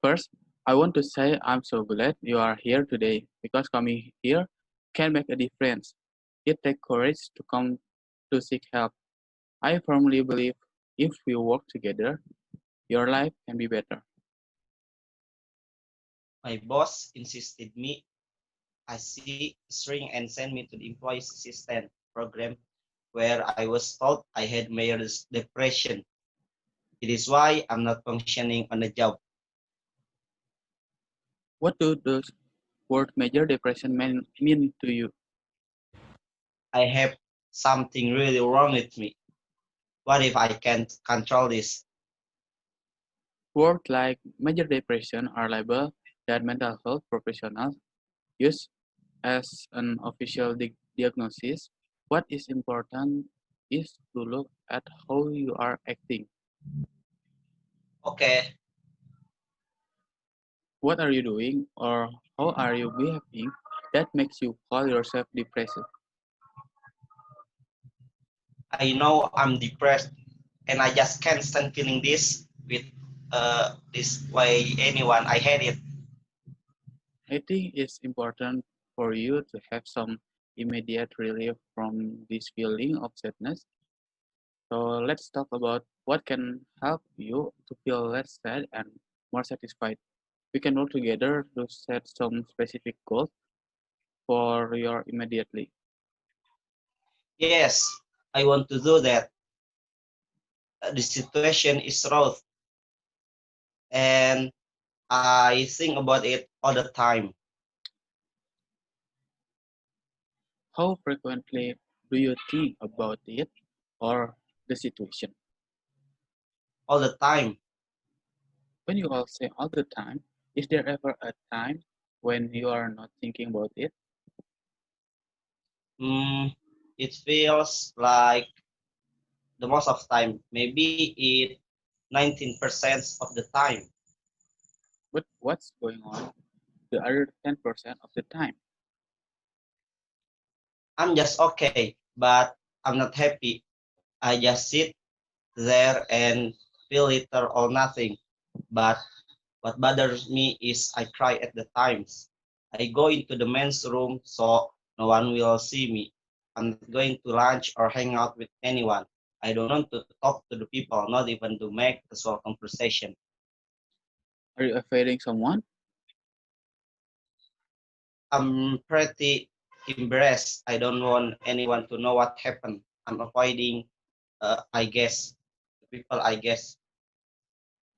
First, I want to say I'm so glad you are here today because coming here can make a difference. It takes courage to come to seek help. I firmly believe if we work together, your life can be better. My boss insisted me I see string and sent me to the employees assistant program where I was told I had major depression. It is why I'm not functioning on the job. What do those word major depression mean to you? I have something really wrong with me. What if I can't control this? Words like major depression are labeled that mental health professionals use as an official diagnosis. What is important is to look at how you are acting. Okay, What are you doing or how are you behaving that makes you call yourself depressed? I know I'm depressed and I just can't stand feeling this with this way anyone. I hate it. I think it's important for you to have some immediate relief from this feeling of sadness. So let's talk about what can help you to feel less sad and more satisfied. We can work together to set some specific goals for your immediately. Yes, I want to do that. The situation is rough and I think about it all the time. How frequently do you think about it or the situation? All the time. When you all say all the time, is there ever a time when you are not thinking about it? Mm, it feels like the most of time, maybe it 19% of the time. But what's going on the other 10% of the time? I'm just okay, but I'm not happy. I just sit there and feel little or nothing. But what bothers me is I cry at the times. I go into the men's room so no one will see me. I'm not going to lunch or hang out with anyone. I don't want to talk to the people, not even to make casual conversation. Are you avoiding someone? I'm pretty embarrassed. I don't want anyone to know what happened. I'm avoiding, I guess, people, I guess.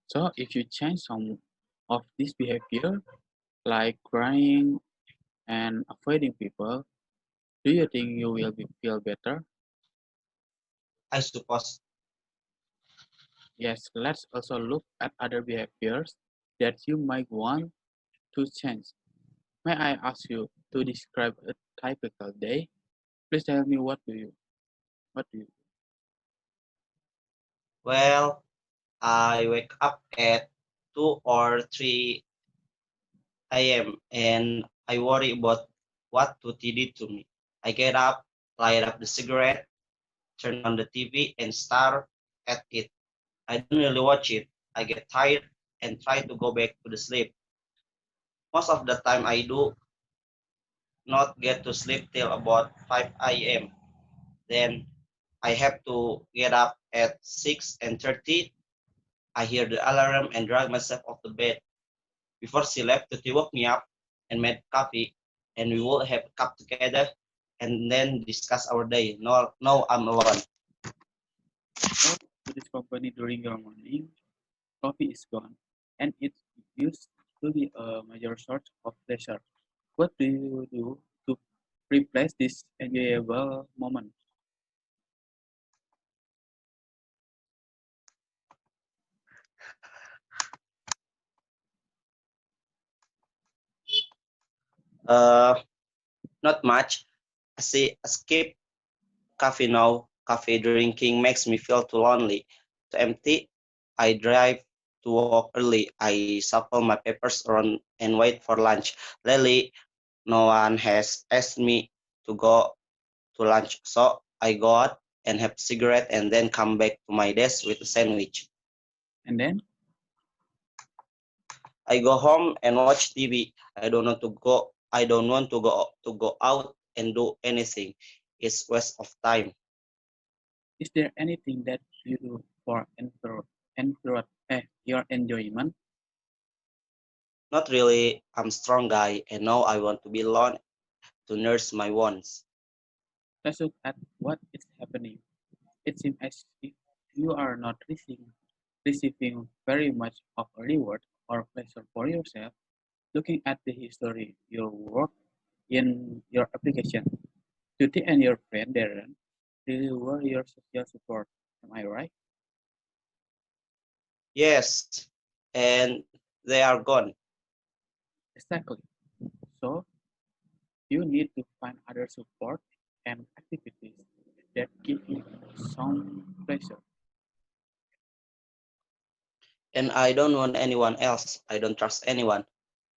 So if you change some of this behavior, like crying and avoiding people, do you think you will feel better? I suppose. Yes, let's also look at other behaviors that you might want to change. May I ask you to describe a typical day? Please tell me what do you Well, I wake up at 2 or 3 a.m. and I worry about what Tuti did to me. I get up, light up the cigarette, turn on the TV, and stare at it. I don't really watch it. I get tired and try to go back to the sleep. Most of the time, I do not get to sleep till about 5 a.m. Then I have to get up at 6:30. I hear the alarm and drag myself off the bed. Before she left, Tuti woke me up and made coffee, and we will have a cup together and then discuss our day. No, no, I'm alone. go to this company during your morning? Coffee is gone, and it used to be a major source of pleasure. What do you do to replace this enjoyable moment? Uh, Not much. I see, I skip coffee now. Coffee drinking makes me feel too lonely, too empty. I drive to work early. I shuffle my papers around and wait for lunch. Lately, no one has asked me to go to lunch, so I go out and have a cigarette and then come back to my desk with a sandwich. And then, I go home and watch TV. I don't want to go. I don't want to go out and do anything. It's waste of time. Is there anything that you do for your enjoyment? Not really. I'm strong guy, and now I want to be alone to nurse my wants. Let's look at what is happening. It seems as if you are not receiving very much of a reward or pleasure for yourself. Looking at the history, your work in your application, Tuti and your friend Darren really were your social support. Am I right? Yes, and they are gone. Exactly. So you need to find other support and activities that give you some pleasure. And I don't want anyone else. I don't trust anyone.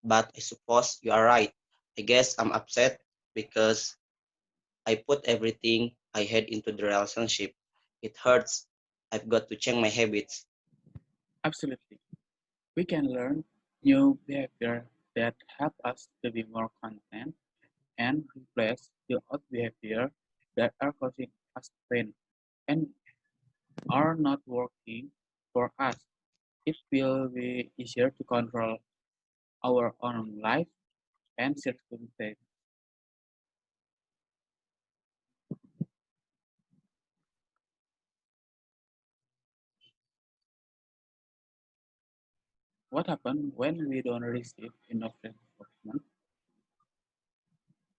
But I suppose you are right. I guess I'm upset because I put everything I had into the relationship. It hurts. I've got to change my habits. Absolutely. We can learn new behavior that help us to be more content and replace the old behavior that are causing us pain and are not working for us. It will be easier to control our own life and circumstances. What happens when we don't receive enough reinforcement?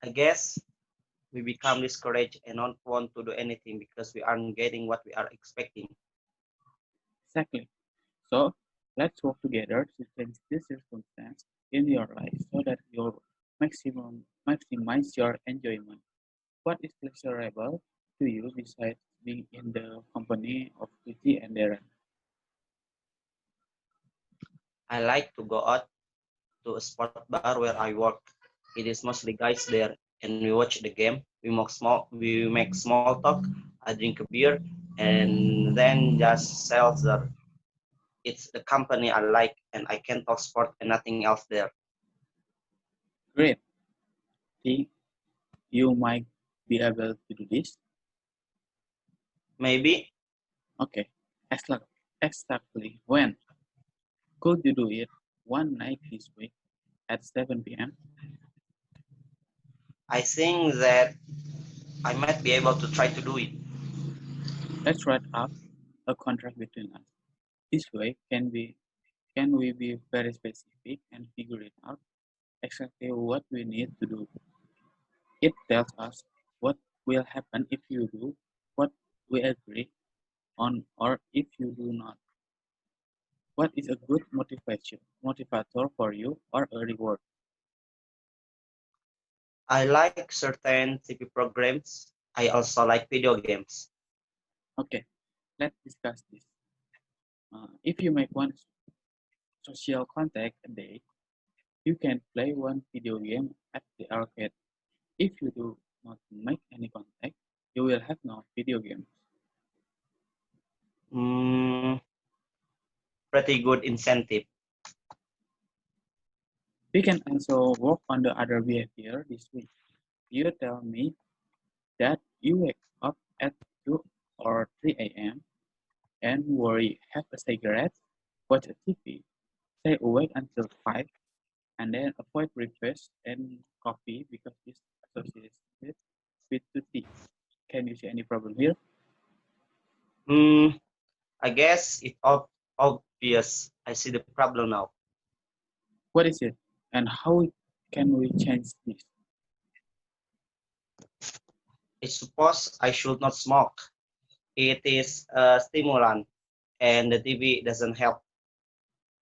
I guess we become discouraged and don't want to do anything because we aren't getting what we are expecting. Exactly. So let's work together to change this circumstance in your life so that you maximize your enjoyment. What is pleasurable to you besides being in the company of Vicky and Darren? I like to go out to a sport bar where I work. It is mostly guys there, and we watch the game. We make small talk. I drink a beer, and then just seltzer. It's the company I like, and I can talk sport and nothing else there. Great. Think you might be able to do this? Maybe Okay. Exactly. Exactly. When could you do it? One night this week at 7 p.m. I think that I might be able to try to do it. Let's write up a contract between us. This way, can we be very specific and figure it out exactly what we need to do? It tells us what will happen if you do what we agree on or if you do not. What is a good motivator for you or a reward? I like certain TV programs. I also like video games. Okay, let's discuss this. If you make one social contact a day, you can play one video game at the arcade. If you do not make any contact, you will have no video games. Mm, pretty good incentive. We can also work on the other behavior this week. You tell me that you wake up at 2 or 3 a.m. and worry, have a cigarette, watch a TV, stay awake until 5, and then avoid breakfast and coffee because it's associated with tea. Can you see any problem here? Mm, I guess it's obvious. I see the problem now. What is it? And how can we change this? I suppose I should not smoke. It is a stimulant, and the TV doesn't help.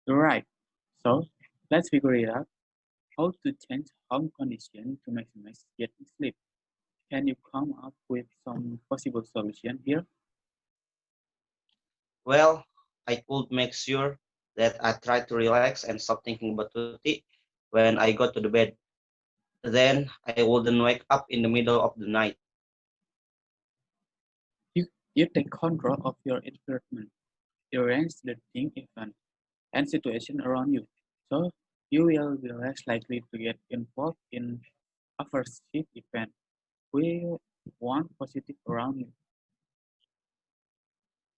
You're right. So let's figure it out. How to change home condition to maximize getting sleep. Can you come up with some possible solution here? Well, I could make sure that I try to relax and stop thinking about Tuti when I go to the bed. Then I wouldn't wake up in the middle of the night. You take control of your environment. Arrange the thing, event, and situation around you. So you will be less likely to get involved in aversive event. We want positive around you.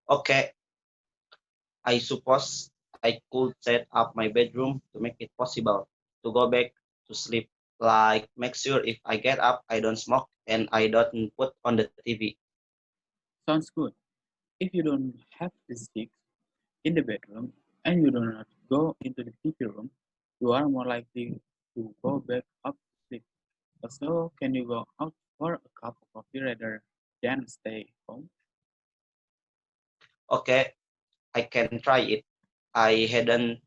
Okay, I suppose I could set up my bedroom to make it possible to go back to sleep. Like, make sure if I get up, I don't smoke and I don't put on the TV. Sounds good. If you don't have the stick in the bedroom and you do not go into the TV room, you are more likely to go back up to sleep. Also, can you go out for a cup of coffee rather than stay home? Okay, I can try it. I hadn't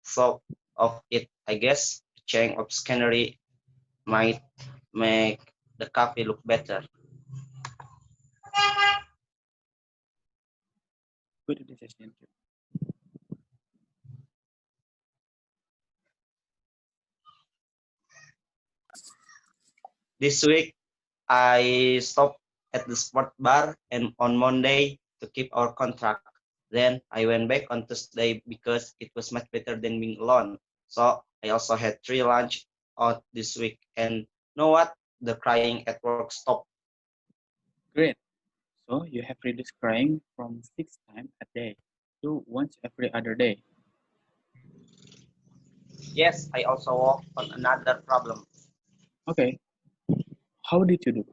thought of it. I guess a change of scenery might make the coffee look better. Good decision too. This week, I stopped at the sport bar and on Monday to keep our contract. Then I went back on Tuesday because it was much better than being alone. So I also had 3 lunch out this week. And know what? The crying at work stopped. Great. So you have reduced crying from 6 times a day to once every other day. Yes, I also worked on another problem. Okay, how did you do?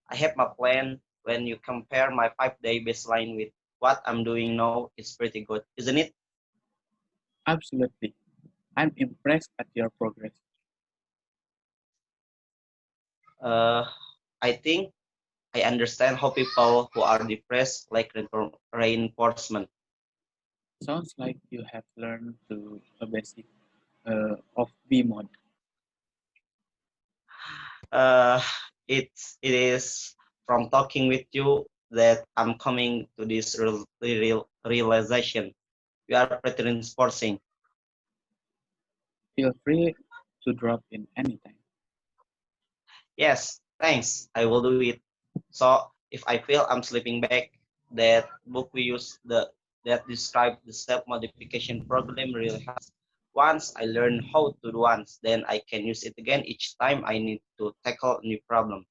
I have my plan. When you compare my 5 day baseline with what I'm doing now, it's pretty good, isn't it? Absolutely. I'm impressed at your progress. Uh, I think I understand how people who are depressed like reinforcement. Sounds like you have learned to a basic of B mode. Uh, it is from talking with you that I'm coming to this realization. You are pretty reinforcing. Feel free to drop in anytime. Yes, thanks. I will do it. So if I feel I'm slipping back, that book we use that describe the self modification problem really helps. Once I learn how to do once, then I can use it again each time I need to tackle a new problem.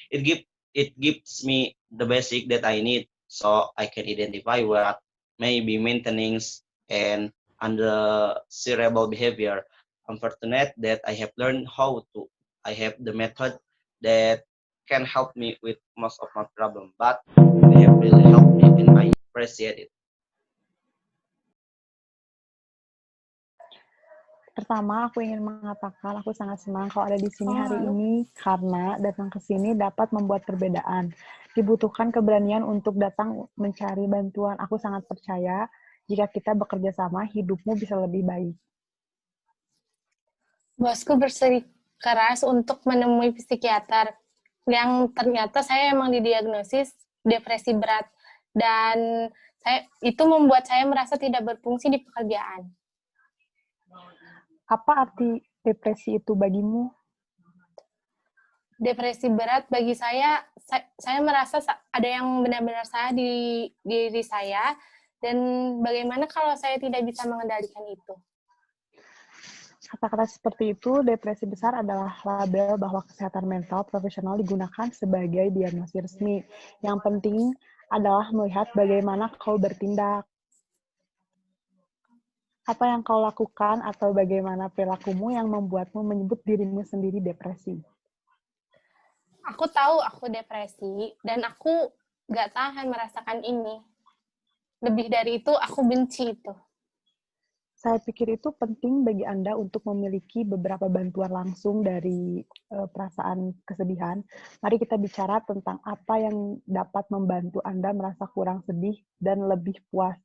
It give it gives me the basic that I need so I can identify what may be maintenance and undesirable behavior. I'm fortunate that I have learned how to. I have the method that can help me with most of my problem, but they have really helped me and I appreciate it. Pertama, aku ingin mengatakan aku sangat senang kalau ada di sini hari Halo. ini karena datang ke sini dapat membuat perbedaan. Dibutuhkan keberanian untuk datang mencari bantuan. Aku sangat percaya jika kita bekerja sama, hidupmu bisa lebih baik. Bosku bersikeras untuk menemui psikiater yang ternyata saya emang didiagnosis depresi berat dan itu membuat saya merasa tidak berfungsi di pekerjaan. Apa arti depresi itu bagimu? Depresi berat bagi saya merasa ada yang benar-benar salah di diri saya dan bagaimana kalau saya tidak bisa mengendalikan itu. Kata-kata seperti itu, depresi besar adalah label bahwa kesehatan mental profesional digunakan sebagai diagnosis resmi. Yang penting adalah melihat bagaimana kau bertindak. Apa yang kau lakukan atau bagaimana perilakumu yang membuatmu menyebut dirimu sendiri depresi? Aku tahu aku depresi dan aku gak tahan merasakan ini. Lebih dari itu, aku benci itu. Saya pikir itu penting bagi Anda untuk memiliki beberapa bantuan langsung dari perasaan kesedihan. Mari kita bicara tentang apa yang dapat membantu Anda merasa kurang sedih dan lebih puas.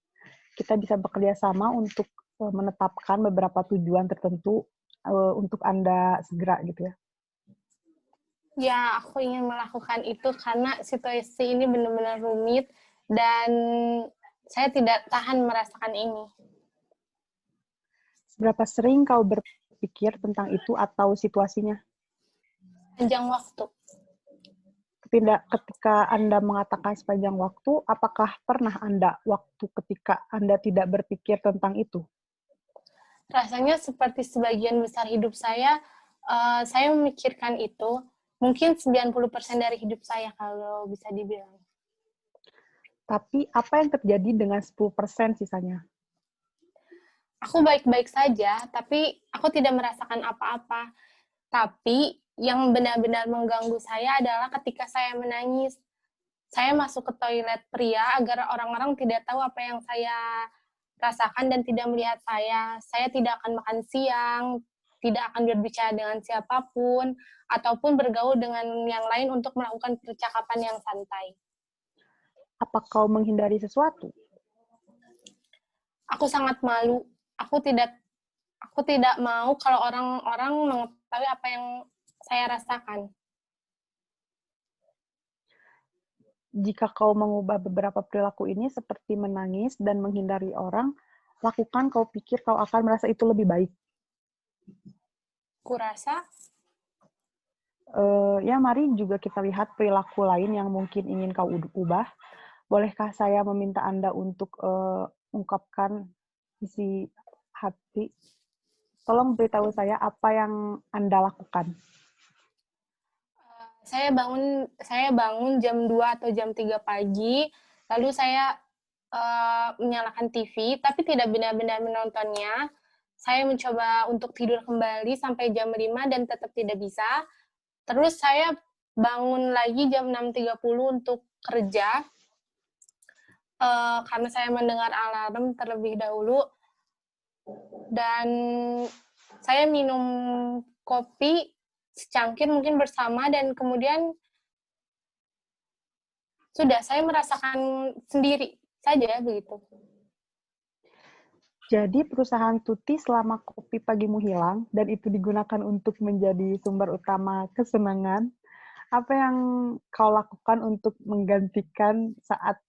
Kita bisa bekerja sama untuk menetapkan beberapa tujuan tertentu untuk Anda segera gitu ya. Ya, aku ingin melakukan itu karena situasi ini benar-benar rumit dan saya tidak tahan merasakan ini. Seberapa sering kau berpikir tentang itu atau situasinya? Panjang waktu. Ketika Anda mengatakan sepanjang waktu, apakah pernah Anda waktu ketika Anda tidak berpikir tentang itu? Rasanya seperti sebagian besar hidup saya memikirkan itu. Mungkin 90% dari hidup saya kalau bisa dibilang. Tapi apa yang terjadi dengan 10% sisanya? Aku baik-baik saja, tapi aku tidak merasakan apa-apa. Tapi yang benar-benar mengganggu saya adalah ketika saya menangis. Saya masuk ke toilet pria agar orang-orang tidak tahu apa yang saya rasakan dan tidak melihat saya. Saya tidak akan makan siang, tidak akan berbicara dengan siapapun, ataupun bergaul dengan yang lain untuk melakukan percakapan yang santai. Apa kau menghindari sesuatu? Aku sangat malu. Aku tidak mau kalau orang-orang mengetahui apa yang saya rasakan. Jika kau mengubah beberapa perilaku ini seperti menangis dan menghindari orang, lakukan kau pikir kau akan merasa itu lebih baik. Kurasa Ya, mari juga kita lihat perilaku lain yang mungkin ingin kau ubah. Bolehkah saya meminta Anda untuk ungkapkan isi hati? Tolong beritahu saya apa yang Anda lakukan. saya bangun jam 2 atau jam 3 pagi, lalu saya menyalakan TV, tapi tidak benar-benar menontonnya. Saya mencoba untuk tidur kembali sampai jam 5 dan tetap tidak bisa. Terus saya bangun lagi jam 6.30 untuk kerja, karena saya mendengar alarm terlebih dahulu. Dan saya minum kopi secangkir mungkin bersama, dan kemudian sudah saya merasakan sendiri saja begitu. Jadi perusahaan Tuti selama kopi pagimu hilang dan itu digunakan untuk menjadi sumber utama kesenangan, apa yang kau lakukan untuk menggantikan saat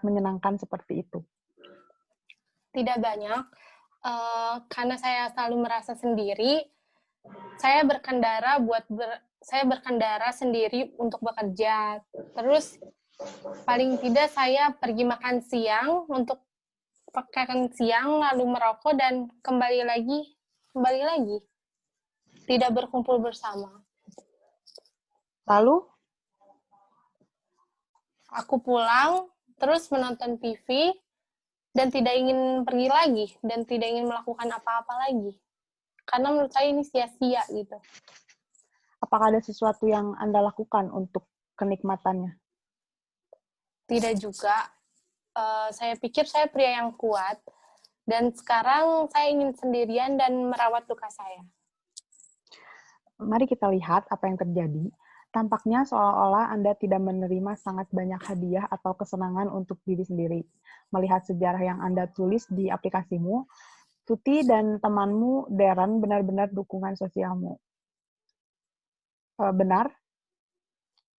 menyenangkan seperti itu? Tidak banyak, karena saya selalu merasa sendiri. Saya berkendara sendiri untuk bekerja. Terus paling tidak saya pergi makan siang untuk makan siang, lalu merokok dan kembali lagi. Tidak berkumpul bersama. Lalu, Aku pulang, terus menonton TV, dan tidak ingin pergi lagi, dan tidak ingin melakukan apa-apa lagi. Karena menurut saya ini sia-sia gitu. apakah ada sesuatu yang Anda lakukan untuk kenikmatannya? Tidak juga. Saya pikir saya pria yang kuat, dan sekarang saya ingin sendirian dan merawat luka saya. Mari kita lihat apa yang terjadi. Tampaknya seolah-olah Anda tidak menerima sangat banyak hadiah atau kesenangan untuk diri sendiri. Melihat sejarah yang Anda tulis di aplikasimu, Tuti dan temanmu Darren benar-benar dukungan sosialmu. Benar?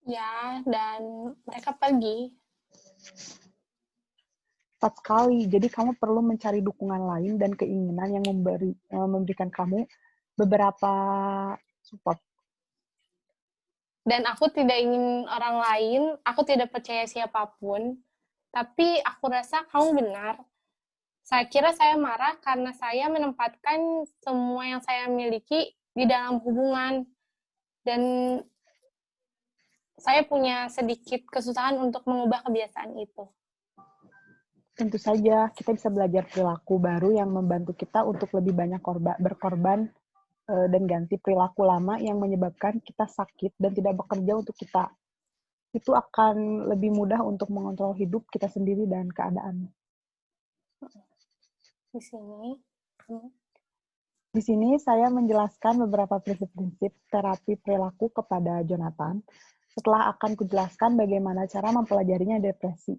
Ya, dan mereka pergi. Tepat sekali. Jadi kamu perlu mencari dukungan lain dan keinginan yang memberikan kamu beberapa support. Dan aku tidak ingin orang lain, aku tidak percaya siapapun, tapi aku rasa kamu benar. Saya kira saya marah karena saya menempatkan semua yang saya miliki di dalam hubungan. Dan saya punya sedikit kesusahan untuk mengubah kebiasaan itu. Tentu saja, kita bisa belajar perilaku baru yang membantu kita untuk lebih banyak berkorban dan ganti perilaku lama yang menyebabkan kita sakit dan tidak bekerja untuk kita. Itu akan lebih mudah untuk mengontrol hidup kita sendiri dan keadaan. Di sini saya menjelaskan beberapa prinsip-prinsip terapi perilaku kepada Jonathan. Setelah akan kujelaskan bagaimana cara mempelajarinya depresi.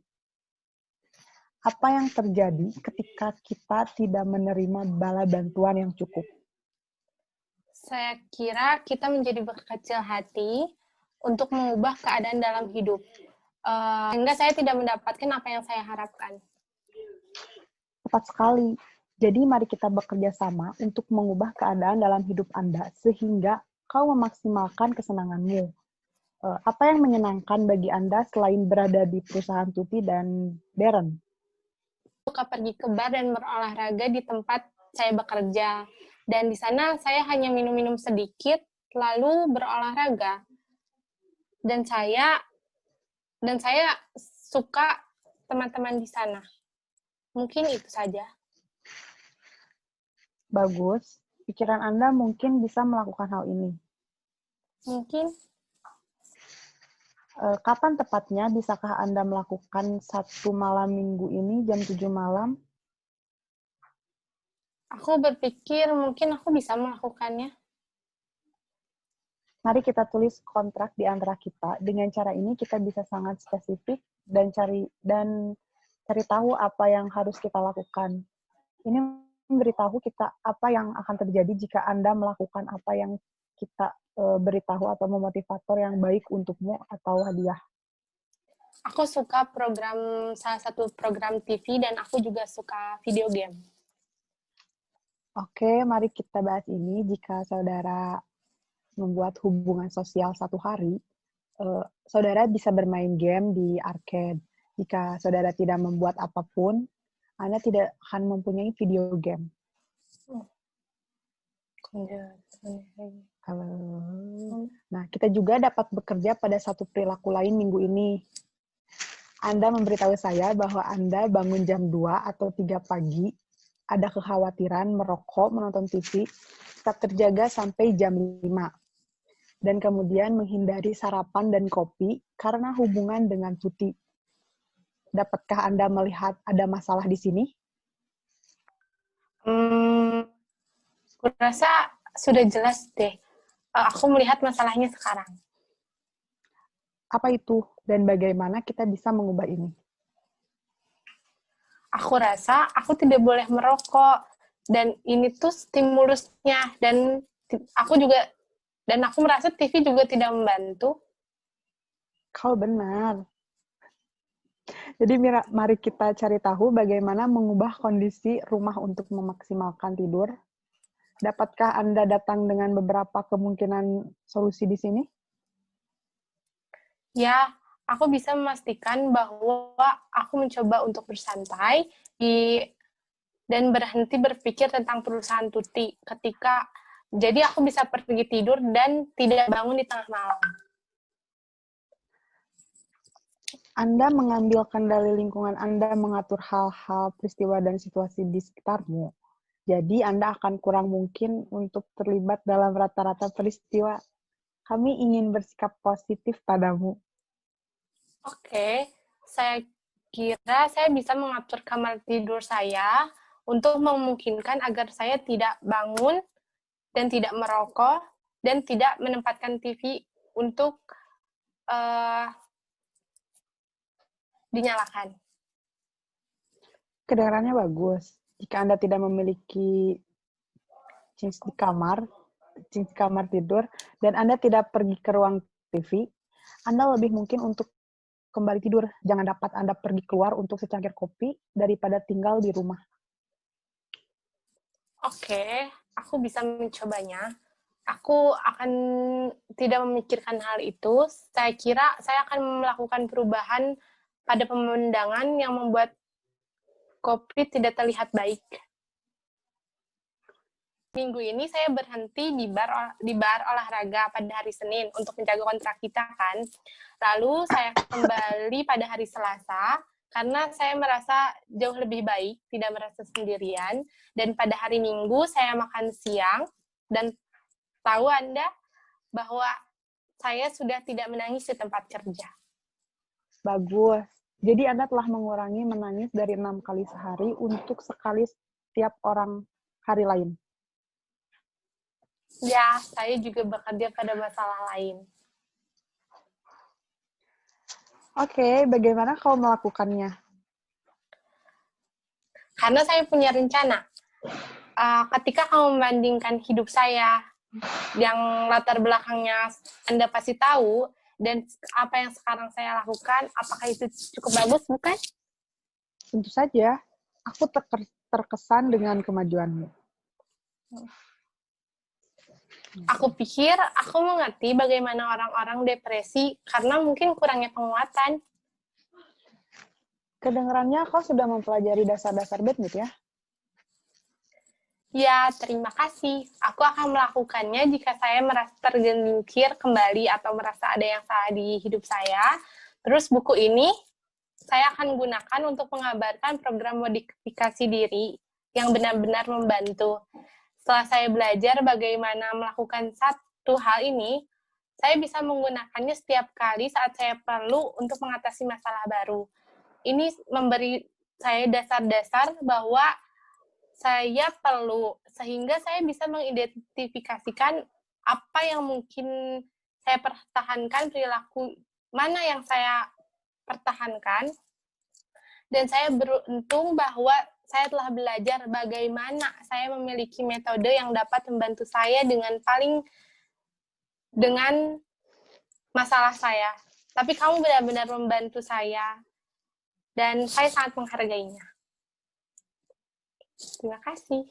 Apa yang terjadi ketika kita tidak menerima bala bantuan yang cukup? Saya kira kita menjadi berkecil hati untuk mengubah keadaan dalam hidup. Sehingga saya tidak mendapatkan apa yang saya harapkan. Tepat sekali. Jadi mari kita bekerja sama untuk mengubah keadaan dalam hidup Anda sehingga kau memaksimalkan kesenanganmu. Apa yang menyenangkan bagi Anda selain berada di perusahaan Tuti dan Darren? Suka pergi ke bar dan berolahraga di tempat saya bekerja. Dan di sana saya hanya minum-minum sedikit, lalu berolahraga. Dan saya suka teman-teman di sana. Mungkin itu saja. Bagus. Pikiran Anda mungkin bisa melakukan hal ini. Mungkin Kapan tepatnya bisakah Anda melakukan satu malam minggu ini jam 7 malam? aku berpikir mungkin aku bisa melakukannya. Mari kita tulis kontrak di antara kita. Dengan cara ini kita bisa sangat spesifik dan cari tahu apa yang harus kita lakukan. Ini memberitahu kita apa yang akan terjadi jika Anda melakukan apa yang kita beritahu atau memotivator yang baik untukmu atau hadiah. Aku suka salah satu program TV dan aku juga suka video game. Oke, mari kita bahas ini. Jika saudara membuat hubungan sosial satu hari, saudara bisa bermain game di arcade. Jika saudara tidak membuat apapun, Anda tidak akan mempunyai video game. Nah, kita juga dapat bekerja pada satu perilaku lain minggu ini. Anda memberitahu saya bahwa Anda bangun jam 2 atau 3 pagi, ada kekhawatiran merokok, menonton TV, tetap terjaga sampai jam 5. Dan kemudian menghindari sarapan dan kopi karena hubungan dengan Tuti. Dapatkah Anda melihat ada masalah di sini? Kurasa sudah jelas deh. Aku melihat masalahnya sekarang. Apa itu dan bagaimana kita bisa mengubah ini? Aku rasa aku tidak boleh merokok dan ini tuh stimulusnya dan aku merasa TV juga tidak membantu. Kau benar. Jadi mari kita cari tahu bagaimana mengubah kondisi rumah untuk memaksimalkan tidur. Dapatkah Anda datang dengan beberapa kemungkinan solusi di sini? Ya, aku bisa memastikan bahwa aku mencoba untuk bersantai dan berhenti berpikir tentang perusahaan Tuti jadi aku bisa pergi tidur dan tidak bangun di tengah malam. Anda mengambil kendali lingkungan Anda mengatur hal-hal, peristiwa, dan situasi di sekitarmu. Jadi Anda akan kurang mungkin untuk terlibat dalam rata-rata peristiwa. Kami ingin bersikap positif padamu. Oke, saya kira saya bisa mengatur kamar tidur saya untuk memungkinkan agar saya tidak bangun dan tidak merokok dan tidak menempatkan TV untuk dinyalakan. Kedengarannya bagus. Jika Anda tidak memiliki cinc di kamar tidur, dan Anda tidak pergi ke ruang TV, Anda lebih mungkin untuk kembali tidur. Jangan dapat Anda pergi keluar untuk secangkir kopi daripada tinggal di rumah. Oke, aku bisa mencobanya. Aku akan tidak memikirkan hal itu. Saya kira saya akan melakukan perubahan pada pemandangan yang membuat kopi tidak terlihat baik. Minggu ini saya berhenti di bar olahraga pada hari Senin untuk menjaga kontrak kita kan. Lalu saya kembali pada hari Selasa karena saya merasa jauh lebih baik, tidak merasa sendirian. Dan pada hari Minggu saya makan siang dan tahu Anda bahwa saya sudah tidak menangis di tempat kerja. Bagus. Jadi Anda telah mengurangi menangis dari 6 kali sehari untuk sekali setiap orang hari lain. Ya, saya juga bekerja pada masalah lain. Oke, bagaimana kau melakukannya? Karena saya punya rencana. Ketika kamu membandingkan hidup saya yang latar belakangnya Anda pasti tahu, dan apa yang sekarang saya lakukan, apakah itu cukup bagus, bukan? Tentu saja. Aku terkesan dengan kemajuanmu. Aku pikir aku mengerti bagaimana orang-orang depresi karena mungkin kurangnya penguatan. Kedengarannya kau sudah mempelajari dasar-dasar badminton ya? Ya, terima kasih. Aku akan melakukannya jika saya merasa tergelincir kembali atau merasa ada yang salah di hidup saya. Terus buku ini saya akan gunakan untuk mengabarkan program modifikasi diri yang benar-benar membantu. Setelah saya belajar bagaimana melakukan satu hal ini, saya bisa menggunakannya setiap kali saat saya perlu untuk mengatasi masalah baru. Ini memberi saya dasar-dasar bahwa saya perlu, sehingga saya bisa mengidentifikasikan apa yang mungkin saya pertahankan, perilaku mana yang saya pertahankan, dan saya beruntung bahwa saya telah belajar bagaimana saya memiliki metode yang dapat membantu saya dengan masalah saya. Tapi kamu benar-benar membantu saya, dan saya sangat menghargainya. Terima kasih.